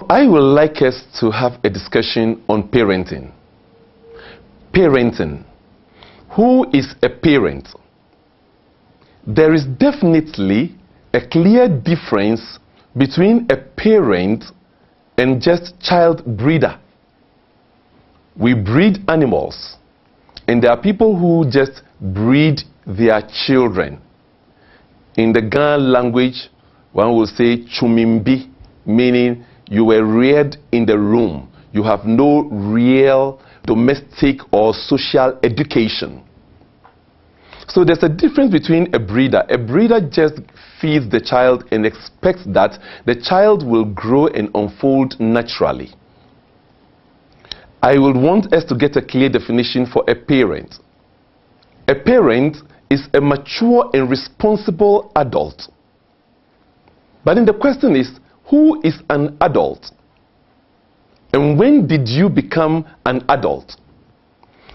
I would like us to have a discussion on parenting. Parenting. Who is a parent? There is definitely a clear difference between a parent and just child breeder. We breed animals, and there are people who just breed their children. In the Ghana language, one will say chumimbi, meaning you were reared in the room. You have no real domestic or social education. So there's a difference between a breeder. A breeder just feeds the child and expects that the child will grow and unfold naturally. I would want us to get a clear definition for a parent. A parent is a mature and responsible adult. But then the question is, who is an adult? And when did you become an adult?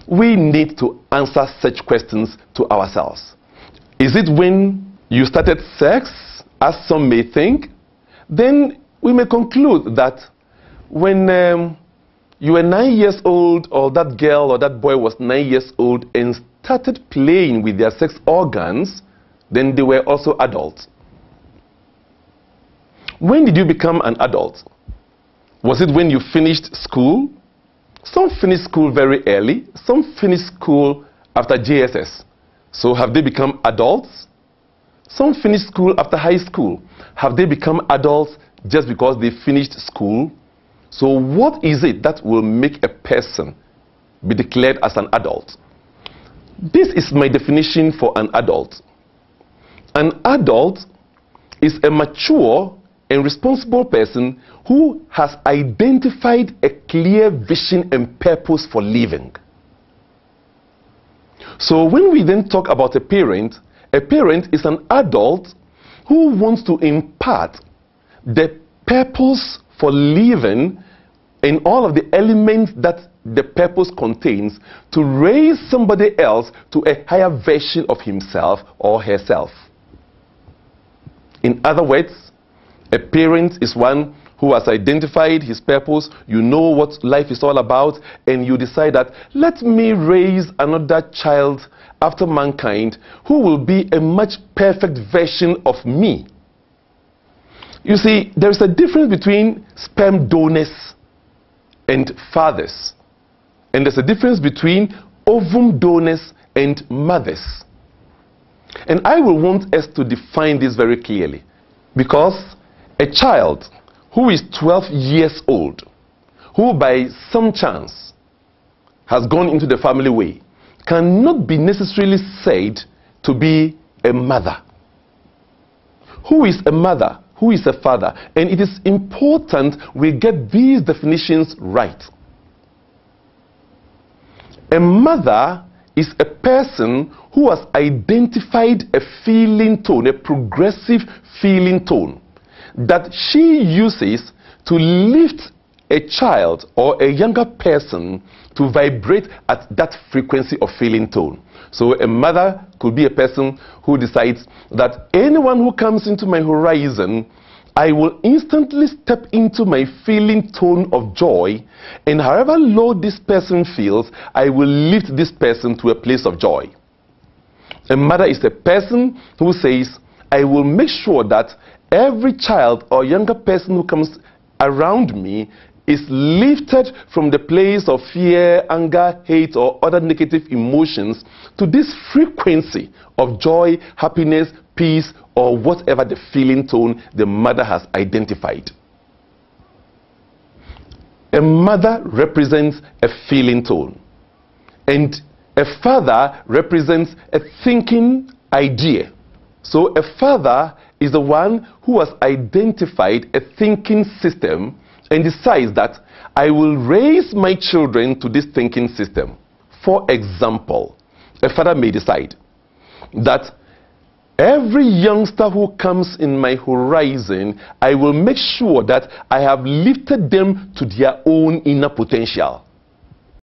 We need to answer such questions to ourselves. Is it when you started sex, as some may think? Then we may conclude that when you were 9 years old, or that girl or that boy was 9 years old and started playing with their sex organs, then they were also adults. When did you become an adult? Was it when you finished school? Some finished school very early. Some finished school after JSS. So have they become adults? Some finished school after high school. Have they become adults just because they finished school? So what is it that will make a person be declared as an adult? This is my definition for an adult. An adult is a mature and responsible person who has identified a clear vision and purpose for living. So when we then talk about a parent is an adult who wants to impart the purpose for living and all of the elements that the purpose contains to raise somebody else to a higher version of himself or herself. In other words, a parent is one who has identified his purpose. You know what life is all about, and you decide that, let me raise another child after mankind who will be a much perfect version of me. You see, there is a difference between sperm donors and fathers. And there's a difference between ovum donors and mothers. And I will want us to define this very clearly, because a child who is 12 years old, who by some chance has gone into the family way, cannot be necessarily said to be a mother. Who is a mother? Who is a father? And it is important we get these definitions right. A mother is a person who has identified a feeling tone, a progressive feeling tone, that she uses to lift a child or a younger person to vibrate at that frequency of feeling tone. So a mother could be a person who decides that anyone who comes into my horizon, I will instantly step into my feeling tone of joy, and however low this person feels, I will lift this person to a place of joy. A mother is a person who says, I will make sure that every child or younger person who comes around me is lifted from the place of fear, anger, hate, or other negative emotions to this frequency of joy, happiness, peace, or whatever the feeling tone the mother has identified. A mother represents a feeling tone, and a father represents a thinking idea. So a father is the one who has identified a thinking system and decides that I will raise my children to this thinking system. For example, a father may decide that every youngster who comes in my horizon, I will make sure that I have lifted them to their own inner potential.